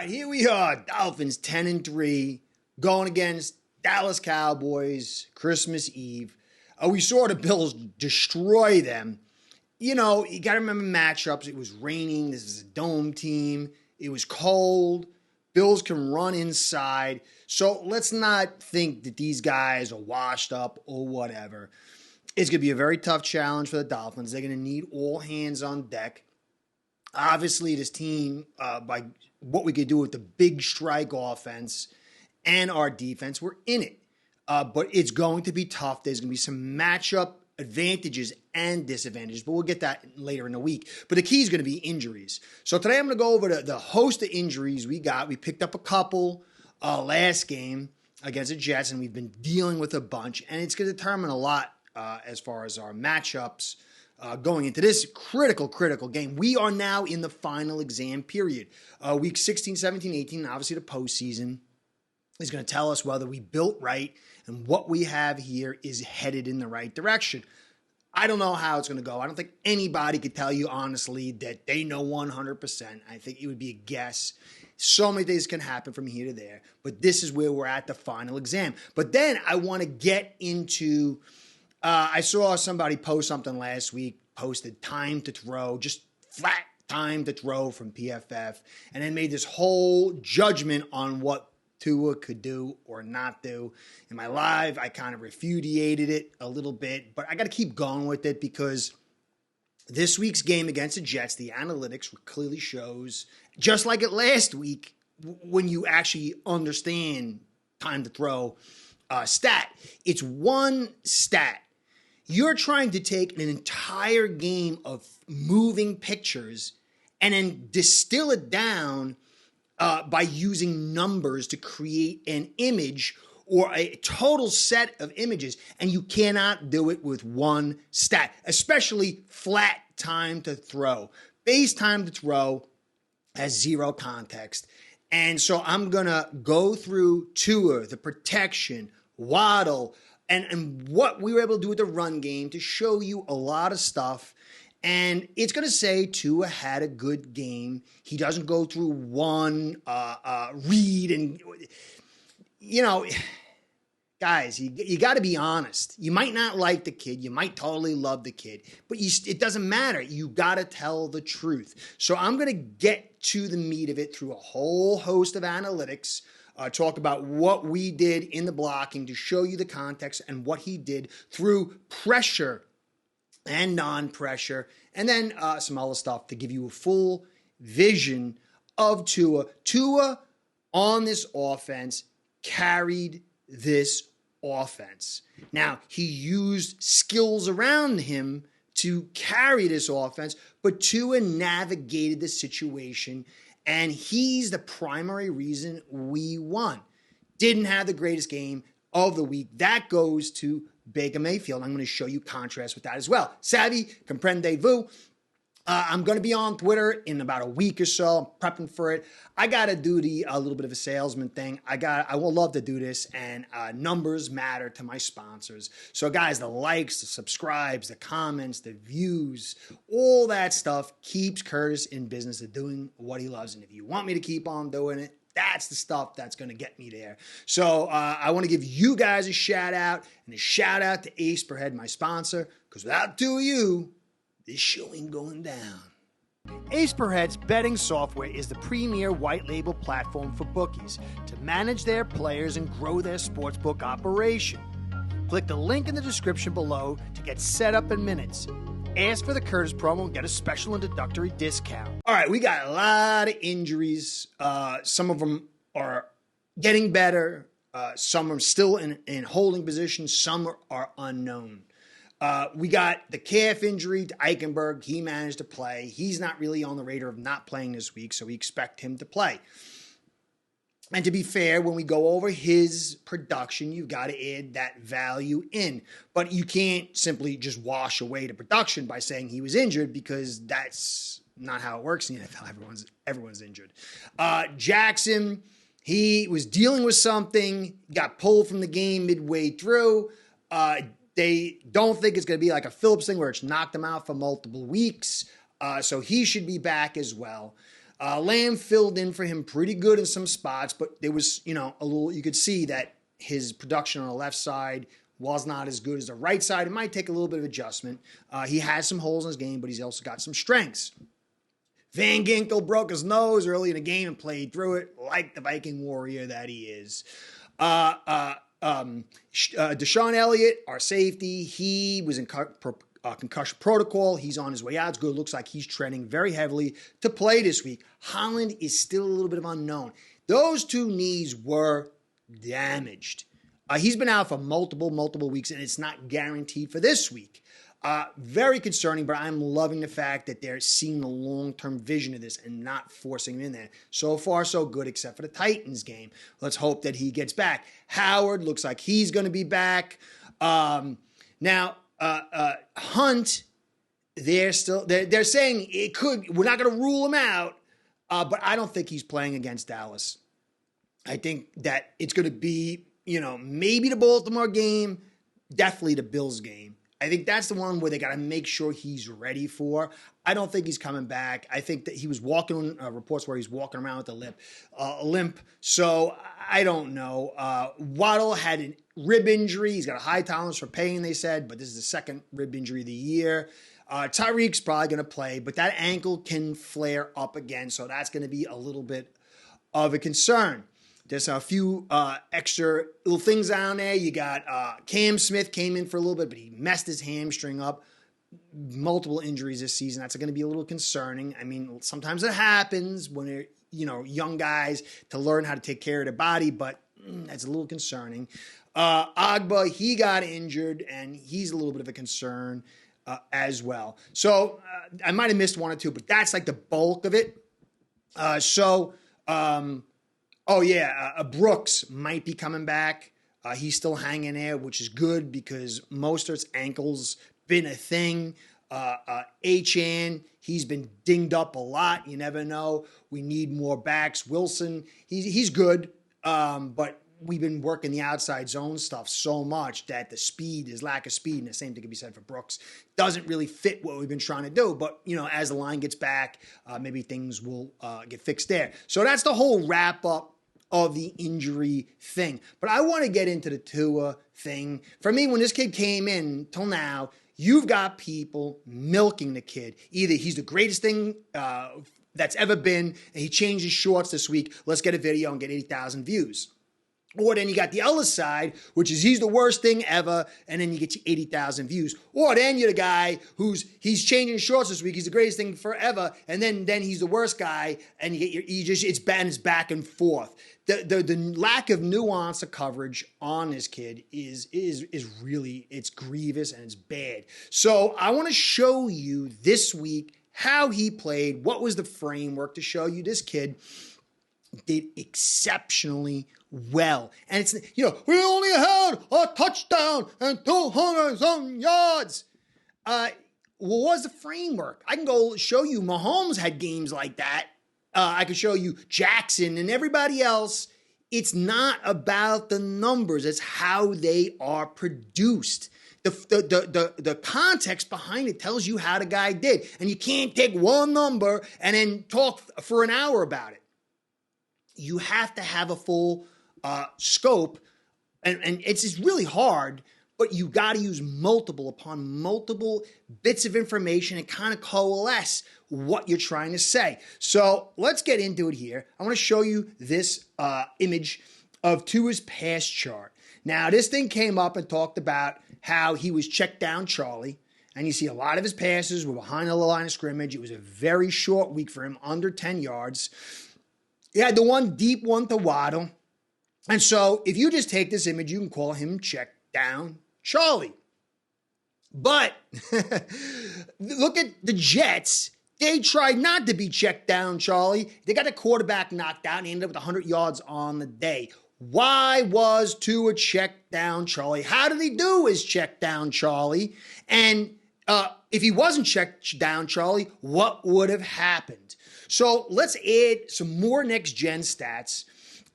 right, here we are, Dolphins 10-3, going against Dallas Cowboys, Christmas Eve. We saw the Bills destroy them. You know, you got to remember matchups. It was raining. This is a dome team. It was cold. Bills can run inside. So let's not think that these guys are washed up or whatever. It's going to be a very tough challenge for the Dolphins. They're going to need all hands on deck. Obviously, this team, by what we could do with the big strike offense and our defense, we're in it. But it's going to be tough. There's going to be some matchup advantages and disadvantages, but we'll get that later in the week. But the key is going to be injuries. So today I'm going to go over the host of injuries we got. We picked up a couple last game against the Jets, and we've been dealing with a bunch, and it's going to determine a lot as far as our matchups going into this critical game. We are now in the final exam period. Week 16, 17, 18, obviously the postseason is going to tell us whether we built right and what we have here is headed in the right direction. I don't know how it's going to go. I don't think anybody could tell you honestly that they know 100%. I think it would be a guess. So many things can happen from here to there, but this is where we're at the final exam. But then I want to get into, I saw somebody post something last week, posted time to throw, just flat time to throw from PFF, and then made this whole judgment on what Tua could do or not do. In my live, I kind of refuted it a little bit, but I got to keep going with it because this week's game against the Jets, the analytics clearly shows, just like it last week, when you actually understand time to throw stat, it's one stat. You're trying to take an entire game of moving pictures and then distill it down by using numbers to create an image or a total set of images, and you cannot do it with one stat, especially flat time to throw. Base time to throw has zero context. And so I'm going to go through Tua, the protection, Waddle, and what we were able to do with the run game to show you a lot of stuff. And it's going to say Tua had a good game. He doesn't go through one read. And, you know, guys, you got to be honest. You might not like the kid. You might totally love the kid. But it doesn't matter. You got to tell the truth. So I'm going to get to the meat of it through a whole host of analytics. Talk about what we did in the blocking to show you the context and what he did through pressure and non-pressure, and then some other stuff to give you a full vision of Tua. Tua on this offense carried this offense. Now, he used skills around him to carry this offense, but Tua navigated the situation, and he's the primary reason we won. Didn't have the greatest game of the week. That goes to Baker Mayfield. I'm going to show you contrast with that as well. Savvy, comprendez-vous. I'm going to be on Twitter in about a week or so. I'm prepping for it. I got to do a little bit of a salesman thing. I will love to do this, and numbers matter to my sponsors. So guys, the likes, the subscribes, the comments, the views, all that stuff keeps Curtis in business of doing what he loves. And if you want me to keep on doing it, that's the stuff that's going to get me there. So I want to give you guys a shout out, and a shout out to Ace per Head, my sponsor, because without two of you, this show ain't going down. Ace per Head's betting software is the premier white label platform for bookies to manage their players and grow their sportsbook operation. Click the link in the description below to get set up in minutes. Ask for the Curtis promo and get a special introductory discount. All right, we got a lot of injuries. Some of them are getting better. Some are still in holding position. Some are unknown. We got the calf injury to Eichenberg. He managed to play. He's not really on the radar of not playing this week, so we expect him to play. And to be fair, when we go over his production, you've got to add that value in. But you can't simply just wash away the production by saying he was injured, because that's not how it works in the NFL. Everyone's injured. Jackson, he was dealing with something, got pulled from the game midway through. They don't think it's going to be like a Phillips thing where it's knocked him out for multiple weeks. So he should be back as well. Lamb filled in for him pretty good in some spots, but there was, a little, you could see that his production on the left side was not as good as the right side. It might take a little bit of adjustment. He has some holes in his game, but he's also got some strengths. Van Ginkel broke his nose early in the game and played through it like the Viking warrior that he is. Deshaun Elliott, our safety, he was in concussion protocol. He's on his way out. It's good. Looks like he's trending very heavily to play this week. Holland is still a little bit of unknown. Those two knees were damaged. He's been out for multiple weeks, and it's not guaranteed for this week. Very concerning, but I'm loving the fact that they're seeing the long-term vision of this and not forcing him in there. So far, so good, except for the Titans game. Let's hope that he gets back. Howard looks like he's going to be back. Now, Hunt, they're saying it could. We're not going to rule him out, but I don't think he's playing against Dallas. I think that it's going to be, maybe the Baltimore game, definitely the Bills game. I think that's the one where they got to make sure he's ready for. I don't think he's coming back. I think that he was walking, reports where he's walking around with a limp. So I don't know. Waddle had a rib injury. He's got a high tolerance for pain, they said, but this is the second rib injury of the year. Tyreek's probably going to play, but that ankle can flare up again. So that's going to be a little bit of a concern. There's a few extra little things down there. You got Cam Smith came in for a little bit, but he messed his hamstring up. Multiple injuries this season. That's going to be a little concerning. I mean, sometimes it happens when they're, young guys to learn how to take care of their body, but that's a little concerning. Agba, he got injured, and he's a little bit of a concern as well. So I might have missed one or two, but that's like the bulk of it. Brooks might be coming back. He's still hanging there, which is good because Mostert's ankle's been a thing. Achane, he's been dinged up a lot. You never know. We need more backs. Wilson, he's good, but we've been working the outside zone stuff so much that his lack of speed, and the same thing can be said for Brooks, doesn't really fit what we've been trying to do. But, as the line gets back, maybe things will get fixed there. So that's the whole wrap up of the injury thing. But I want to get into the Tua thing. For me, when this kid came in till now, you've got people milking the kid. Either he's the greatest thing that's ever been, and he changed his shorts this week. Let's get a video and get 80,000 views. Or then you got the other side, which is he's the worst thing ever, and then you get your 80,000 views. Or then you're the guy he's changing shorts this week, he's the greatest thing forever, and then he's the worst guy, and it's back and forth. The lack of nuance of coverage on this kid is really, it's grievous and it's bad. So I want to show you this week how he played, what was the framework to show you this kid did exceptionally well. And it's, we only had a touchdown and 200 some yards. What was the framework? I can go show you Mahomes had games like that. I could show you Jackson and everybody else. It's not about the numbers. It's how they are produced. The context behind it tells you how the guy did. And you can't take one number and then talk for an hour about it. You have to have a full scope, and it's just really hard, but you got to use multiple bits of information and kind of coalesce what you're trying to say. So let's get into it here. I want to show you this image of Tua's pass chart. Now, this thing came up and talked about how he was checked down Charlie, and you see a lot of his passes were behind the line of scrimmage. It was a very short week for him, under 10 yards. He had the one deep one to Waddle. And so if you just take this image, you can call him check down Charlie. But look at the Jets. They tried not to be checked down Charlie. They got the quarterback knocked out and ended up with 100 yards on the day. Why was Tua check down Charlie? How did he do his check down Charlie? And if he wasn't checked down Charlie, what would have happened? So let's add some more next-gen stats,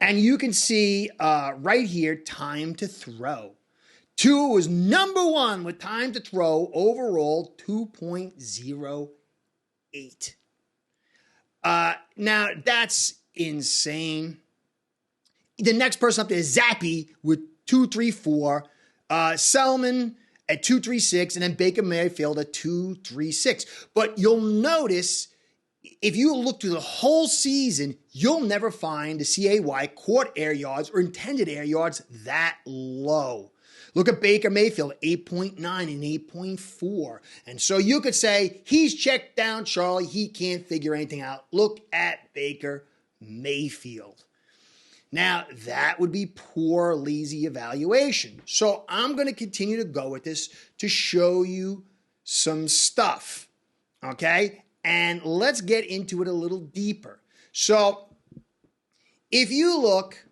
and you can see right here, time to throw. Tua was number one with time to throw, overall 2.08. Now, that's insane. The next person up there is Zappy with 234. Selman at 236, and then Baker Mayfield at 236. But you'll notice, if you look through the whole season, you'll never find the CAY caught air yards or intended air yards that low. Look at Baker Mayfield, 8.9 and 8.4. And so you could say, he's checked down Charlie. He can't figure anything out. Look at Baker Mayfield. Now, that would be poor, lazy evaluation. So I'm going to continue to go with this to show you some stuff, okay? And let's get into it a little deeper. So if you look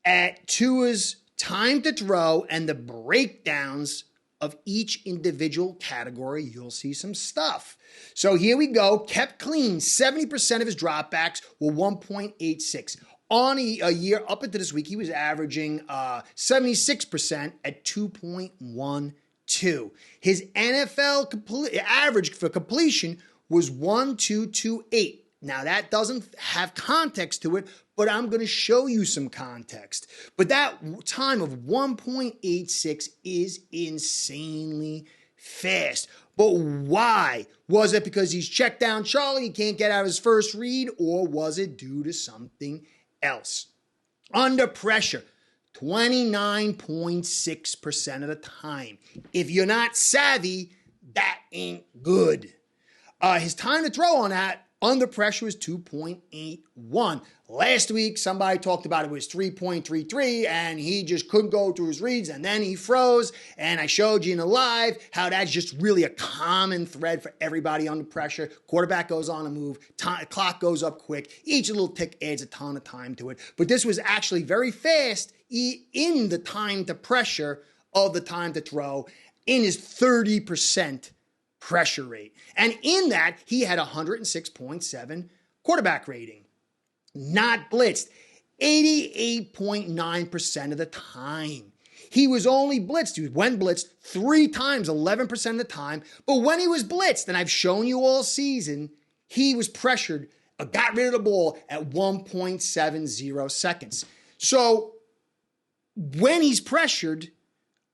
at Tua's time to throw and the breakdowns of each individual category, you'll see some stuff. So here we go. Kept clean. 70% of his dropbacks were 1.86. On a year up into this week, he was averaging 76% at 2.12. His NFL average for completion was 1.228. Now, that doesn't have context to it, but I'm going to show you some context. But that time of 1.86 is insanely fast. But why? Was it because he's checked down Charlie, he can't get out his first read, or was it due to something else? Under pressure, 29.6% of the time. If you're not savvy, that ain't good. His time to throw on that under pressure was 2.81. Last week, somebody talked about it was 3.33, and he just couldn't go through his reads, and then he froze, and I showed you in the live how that's just really a common thread for everybody under pressure. Quarterback goes on a move, clock goes up quick. Each little tick adds a ton of time to it, but this was actually very fast in the time to pressure of the time to throw in his 30% pressure rate. And in that, he had 106.7 quarterback rating. Not blitzed 88.9% of the time. He was only blitzed. He went blitzed 3 times, 11% of the time. But when he was blitzed, and I've shown you all season, he was pressured, got rid of the ball at 1.70 seconds. So when he's pressured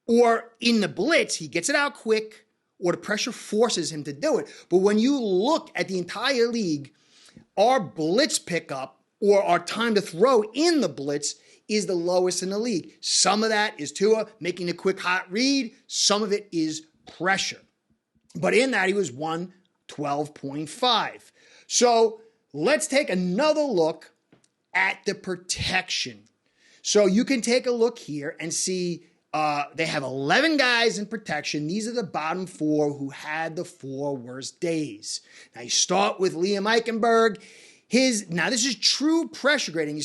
or in the blitz, he gets it out quick, or the pressure forces him to do it. But when you look at the entire league, our blitz pickup or our time to throw in the blitz is the lowest in the league. Some of that is Tua making a quick hot read. Some of it is pressure. But in that, he was 112.5. So let's take another look at the protection. So you can take a look here and see they have 11 guys in protection. These are the bottom 4 who had the 4 worst days. Now you start with Liam Eichenberg. Now this is true pressure grading.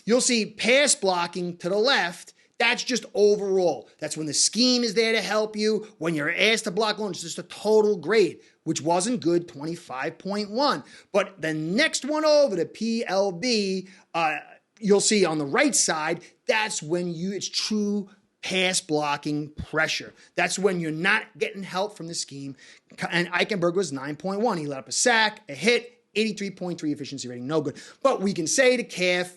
You'll see pass blocking to the left. That's just overall. That's when the scheme is there to help you. When you're asked to block alone, it's just a total grade, which wasn't good, 25.1. But the next one over, the PLB, you'll see on the right side, that's when it's true pass blocking pressure. That's when you're not getting help from the scheme. And Eichenberg was 9.1. He let up a sack, a hit, 83.3 efficiency rating, no good. But we can say the calf,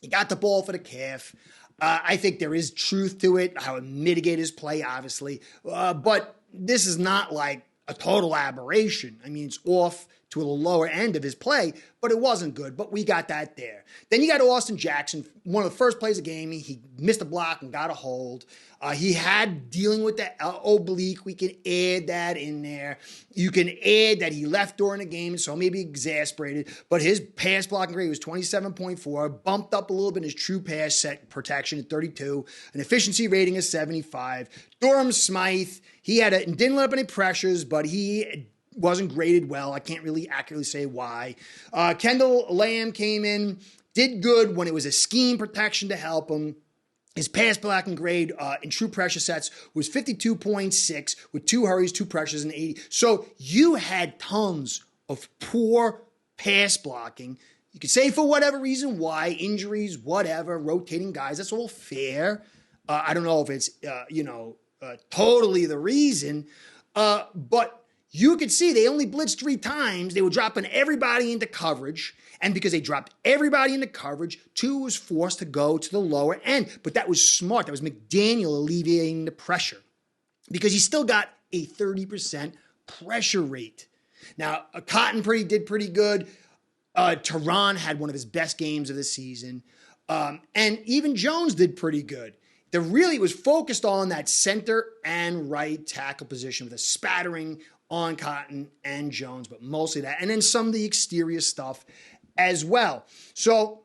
he got the ball for the calf. I think there is truth to it, how it mitigated his play, obviously. But this is not like a total aberration. I mean, it's off to the lower end of his play, but it wasn't good. But we got that there. Then you got Austin Jackson, one of the first plays of the game. He missed a block and got a hold. He had dealing with the oblique. We can add that in there. You can add that he left during the game, so maybe exasperated. But his pass blocking grade was 27.4, bumped up a little bit in his true pass set protection at 32, an efficiency rating of 75. Durham Smythe, didn't let up any pressures, but he wasn't graded well. I can't really accurately say why. Kendall Lamb came in, did good when it was a scheme protection to help him. His pass blocking grade in true pressure sets was 52.6 with 2 hurries, 2 pressures, and 80. So you had tons of poor pass blocking. You could say for whatever reason why, injuries, whatever, rotating guys, that's all fair. I don't know if it's, totally the reason, but you could see they only blitzed 3 times. They were dropping everybody into coverage. And because they dropped everybody into coverage, Tua was forced to go to the lower end. But that was smart. That was McDaniel alleviating the pressure because he still got a 30% pressure rate. Now, Cotton did pretty good. Tehran had one of his best games of the season. And even Jones did pretty good. It was focused on that center and right tackle position with a spattering on Cotton and Jones, but mostly that. And then some of the exterior stuff as well. So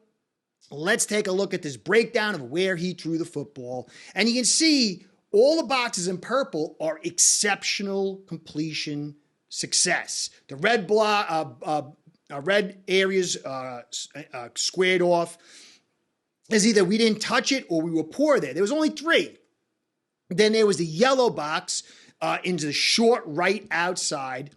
let's take a look at this breakdown of where he threw the football. And you can see all the boxes in purple are exceptional completion success. The red areas squared off is either we didn't touch it or we were poor there. There was only 3. Then there was the yellow box into the short right outside.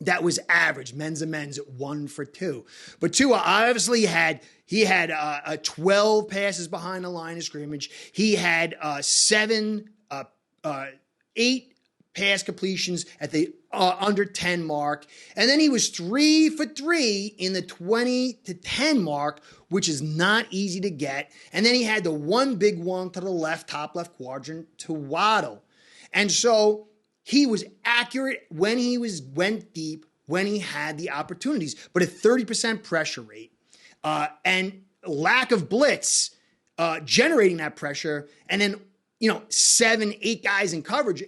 That was average, men's and men's at 1 for 2. But Tua obviously had 12 passes behind the line of scrimmage. He had 8 pass completions at the under 10 mark. And then he was 3 for 3 in the 20 to 10 mark, which is not easy to get. And then he had the one big one to the left, top left quadrant to Waddle. And so he was accurate when he went deep, when he had the opportunities, but a 30% pressure rate and lack of blitz generating that pressure. And then, 7 guys in coverage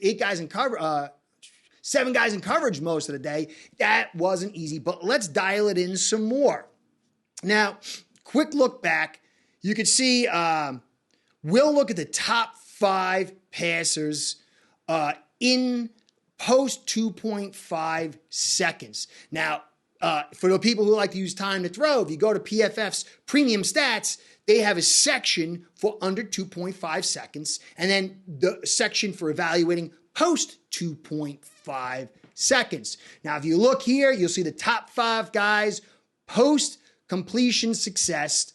most of the day. That wasn't easy, but let's dial it in some more. Now, quick look back. You could see, we'll look at the top 5 passers in post 2.5 seconds. Now, for the people who like to use time to throw, if you go to PFF's premium stats, they have a section for under 2.5 seconds, and then the section for evaluating post 2.5 seconds. Now, if you look here, you'll see the top 5 guys post completion success.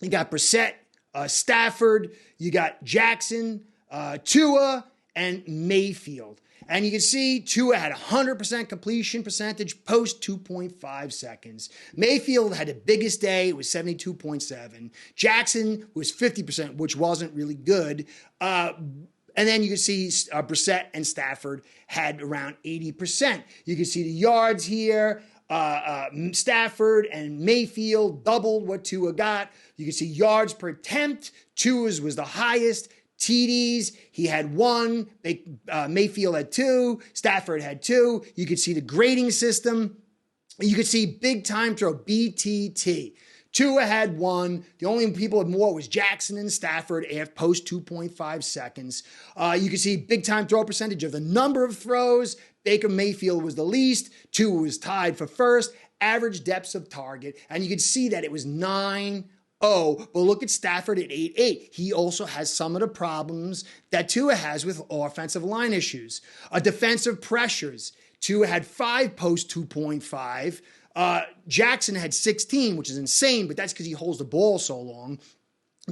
You got Brissett, Stafford, you got Jackson, Tua, and Mayfield. And you can see Tua had 100% completion percentage post 2.5 seconds. Mayfield had the biggest day. It was 72.7. Jackson was 50%, which wasn't really good. And then you can see Brissett and Stafford had around 80%. You can see the yards here. Stafford and Mayfield doubled what Tua got. You can see yards per attempt. Tua's was the highest. TDs, he had 1. Mayfield had 2. Stafford had 2. You could see the grading system. You could see big time throw, BTT. Tua had 1. The only people with more was Jackson and Stafford at post 2.5 seconds. You can see big time throw percentage of the number of throws. Baker Mayfield was the least. Tua was tied for first. Average depths of target. And you could see that it was 9-0. But look at Stafford at 8-8. He also has some of the problems that Tua has with offensive line issues. Defensive pressures. Tua had 5 post 2.5. Jackson had 16, which is insane, but that's because he holds the ball so long.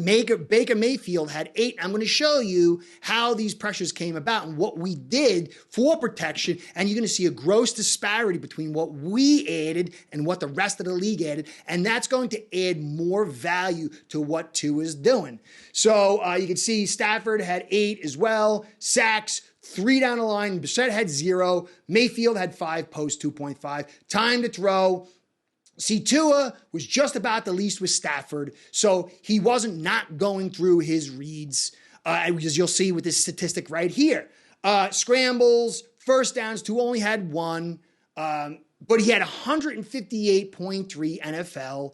Baker Mayfield had 8. I'm going to show you how these pressures came about and what we did for protection. And you're going to see a gross disparity between what we added and what the rest of the league added. And that's going to add more value to what Tua is doing. So you can see Stafford had 8 as well. Sacks, 3 down the line. Brissett had 0. Mayfield had 5 post 2.5. Time to throw. See, Tua was just about the least with Stafford, so he wasn't not going through his reads, as you'll see with this statistic right here. Scrambles, first downs, Tua only had 1, but he had 158.3 NFL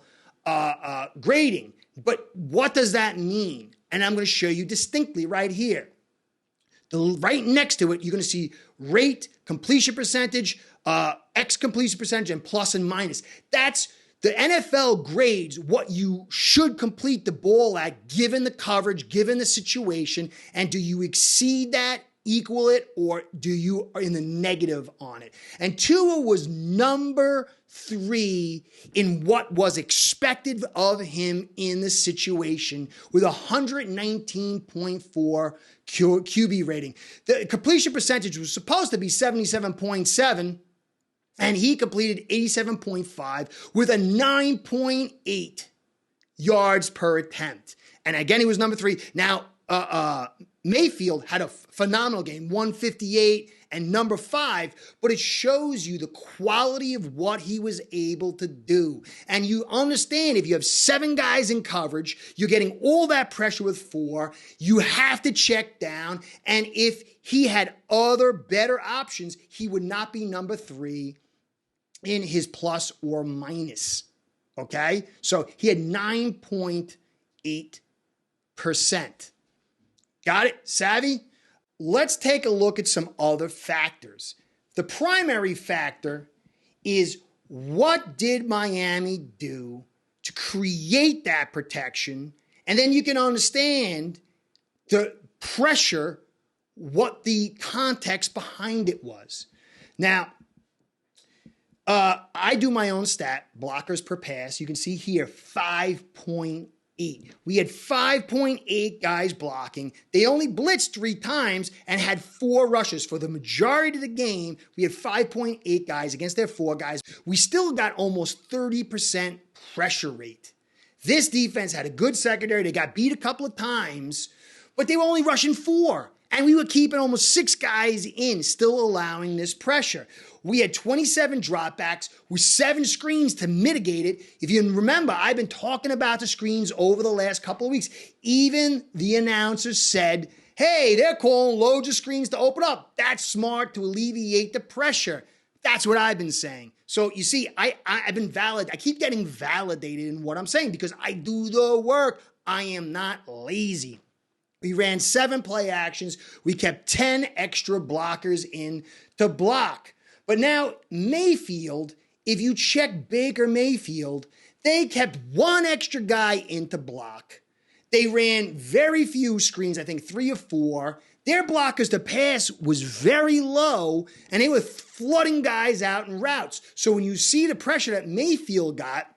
grading. But what does that mean? And I'm going to show you distinctly right here. Right next to it, you're going to see rate, completion percentage, X completion percentage, and plus and minus. That's the NFL grades what you should complete the ball at, given the coverage, given the situation, and do you exceed that equal it, or do you are in the negative on it? And Tua was number 3 in what was expected of him in the situation with 119.4 QB rating. The completion percentage was supposed to be 77.7, and he completed 87.5 with a 9.8 yards per attempt. And again, he was number 3. Now, Mayfield had a phenomenal game, 158 and number 5, but it shows you the quality of what he was able to do. And you understand if you have 7 guys in coverage, you're getting all that pressure with 4, you have to check down. And if he had other better options, he would not be number 3 in his plus or minus. Okay? So he had 9.8%. Got it? Savvy? Let's take a look at some other factors. The primary factor is what did Miami do to create that protection? And then you can understand the pressure, what the context behind it was. Now, I do my own stat, blockers per pass. You can see here, 5.8. We had 5.8 guys blocking. They only blitzed 3 times and had 4 rushes. For the majority of the game, we had 5.8 guys against their 4 guys. We still got almost 30% pressure rate. This defense had a good secondary. They got beat a couple of times, but they were only rushing 4. And we were keeping almost 6 guys in, still allowing this pressure. We had 27 dropbacks with 7 screens to mitigate it. If you remember, I've been talking about the screens over the last couple of weeks. Even the announcers said, hey, they're calling loads of screens to open up. That's smart to alleviate the pressure. That's what I've been saying. So you see, I've been I keep getting validated in what I'm saying because I do the work. I am not lazy. We ran 7 play actions. We kept 10 extra blockers in to block. But now Mayfield, if you check Baker Mayfield, they kept 1 extra guy in to block. They ran very few screens, I think 3 or 4. Their blockers to pass was very low, and they were flooding guys out in routes. So when you see the pressure that Mayfield got,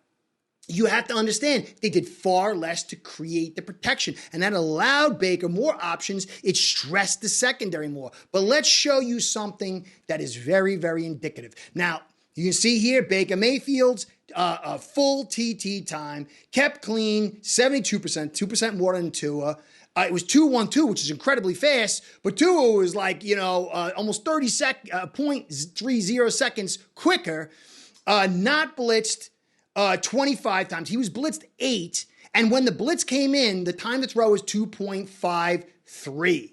you have to understand they did far less to create the protection, and that allowed Baker more options. It stressed the secondary more. But let's show you something that is very, very indicative. Now, you can see here Baker Mayfield's full TT time, kept clean, 72%, 2% more than Tua. It was 2-1-2, which is incredibly fast, but Tua was like, almost 0.30 seconds quicker, not blitzed 25 times. He was blitzed 8. And when the blitz came in, the time to throw was 2.53.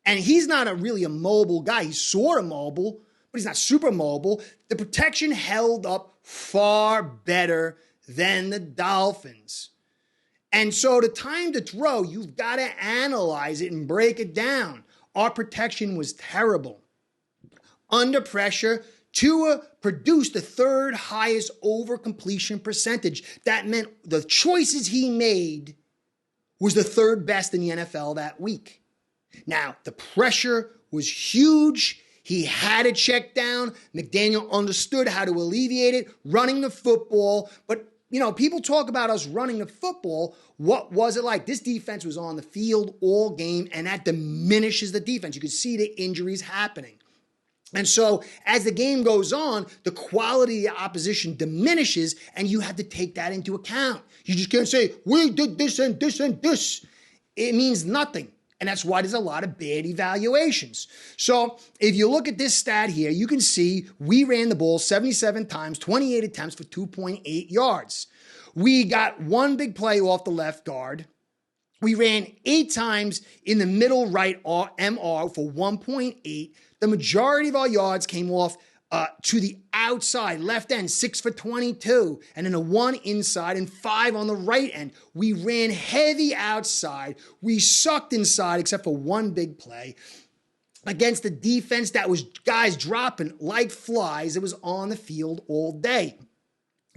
And he's not really a mobile guy. He's sort of mobile, but he's not super mobile. The protection held up far better than the Dolphins. And so the time to throw, you've got to analyze it and break it down. Our protection was terrible. Under pressure, Tua produced the 3rd highest over completion percentage. That meant the choices he made was the 3rd best in the NFL that week. Now, the pressure was huge. He had to check down. McDaniel understood how to alleviate it, running the football. But, people talk about us running the football. What was it like? This defense was on the field all game, and that diminishes the defense. You could see the injuries happening. And so as the game goes on, the quality of the opposition diminishes, and you have to take that into account. You just can't say, we did this and this and this. It means nothing. And that's why there's a lot of bad evaluations. So if you look at this stat here, you can see we ran the ball 77 times, 28 attempts for 2.8 yards. We got 1 big play off the left guard. We ran 8 times in the middle right MR for 1.8. The majority of our yards came off to the outside, left end, 6 for 22, and then a 1 inside and 5 on the right end. We ran heavy outside. We sucked inside except for 1 big play against the defense that was guys dropping like flies. It was on the field all day.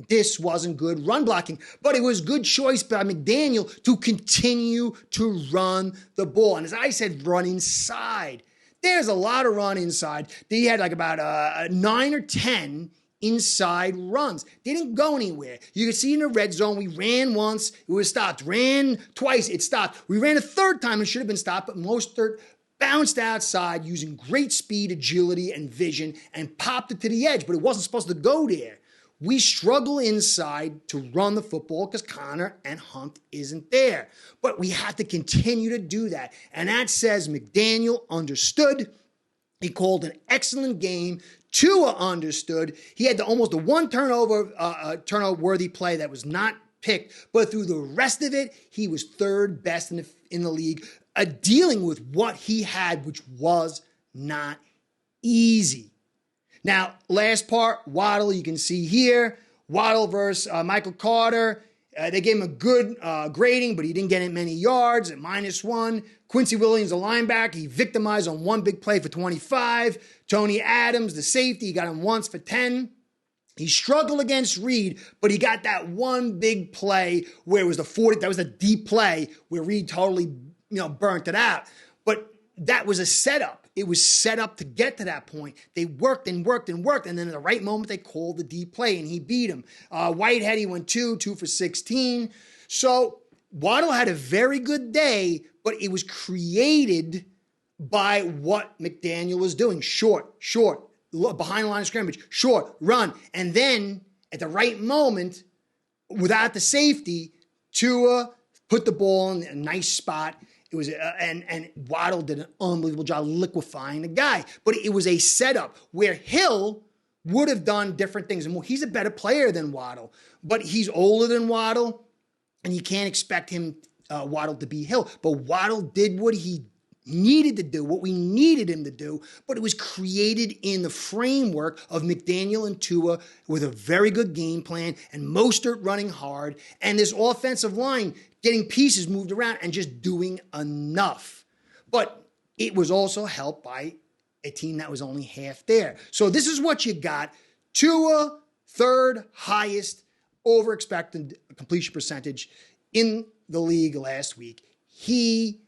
This wasn't good run blocking, but it was good choice by McDaniel to continue to run the ball. And as I said, run inside. There's a lot of run inside. They had like about 9 or 10 inside runs. They didn't go anywhere. You can see in the red zone, we ran once, it was stopped. Ran twice, it stopped. We ran a third time, it should have been stopped, but Mostert bounced outside using great speed, agility, and vision and popped it to the edge, but it wasn't supposed to go there. We struggle inside to run the football because Connor and Hunt isn't there. But we have to continue to do that. And that says McDaniel understood. He called an excellent game. Tua understood. He had almost a one turnover worthy play that was not picked, but through the rest of it, he was third best in the league, dealing with what he had, which was not easy. Now, last part, Waddle, you can see here, Waddle versus Michael Carter. They gave him a good grading, but he didn't get it many yards at -1. Quincy Williams, the linebacker, he victimized on one big play for 25. Tony Adams, the safety, he got him once for 10. He struggled against Reed, but he got that one big play where it was that was a deep play where Reed totally, burnt it out. But that was a setup. It was set up to get to that point. They worked and worked and worked, and then at the right moment, they called the deep play, and he beat him. Whitehead, he went 2 for 16. So Waddle had a very good day, but it was created by what McDaniel was doing. Short, behind the line of scrimmage, short, run. And then at the right moment, without the safety, Tua put the ball in a nice spot. It was and Waddle did an unbelievable job liquefying the guy. But it was a setup where Hill would have done different things. And he's a better player than Waddle, but he's older than Waddle, and you can't expect Waddle to be Hill. But Waddle did what he needed to do, what we needed him to do, but it was created in the framework of McDaniel and Tua with a very good game plan and Mostert running hard and this offensive line getting pieces moved around and just doing enough. But it was also helped by a team that was only half there. So this is what you got. Tua, third highest over expected completion percentage in the league last week. He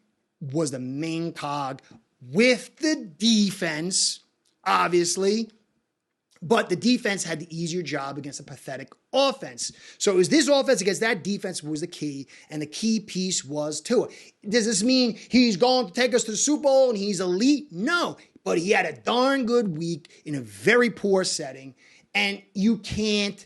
was the main cog with the defense, obviously, but the defense had the easier job against a pathetic offense. So it was this offense against that defense was the key, and the key piece was Tua. Does this mean he's going to take us to the Super Bowl and he's elite? No, but he had a darn good week in a very poor setting, and you can't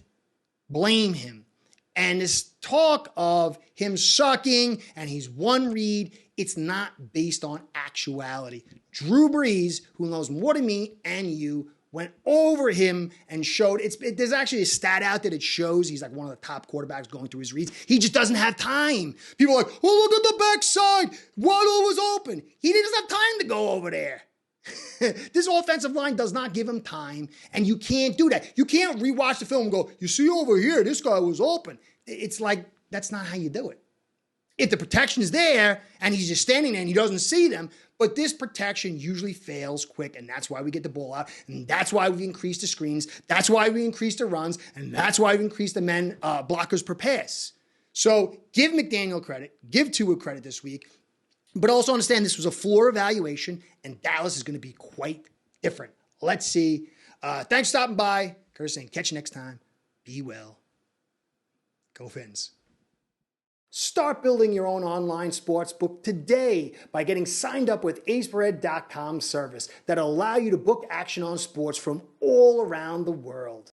blame him. And this talk of him sucking and he's one read, it's not based on actuality. Drew Brees, who knows more than me and you, went over him and showed, there's actually a stat out there that shows he's like one of the top quarterbacks going through his reads. He just doesn't have time. People are like, oh, look at the backside. Waddle was open. He doesn't have time to go over there. This offensive line does not give him time, and you can't do that. You can't rewatch the film and go, you see over here, this guy was open. It's like, that's not how you do it. If the protection is there and he's just standing there and he doesn't see them, but this protection usually fails quick, and that's why we get the ball out, and that's why we increase the screens, that's why we increase the runs, and that's why we increase the men blockers per pass. So give McDaniel credit, give Tua credit this week, but also understand this was a floor evaluation, and Dallas is going to be quite different. Let's see. Thanks for stopping by. Curtis saying, catch you next time. Be well. Go Fins. Start building your own online sports book today by getting signed up with aceperhead.com service that'll allow you to book action on sports from all around the world.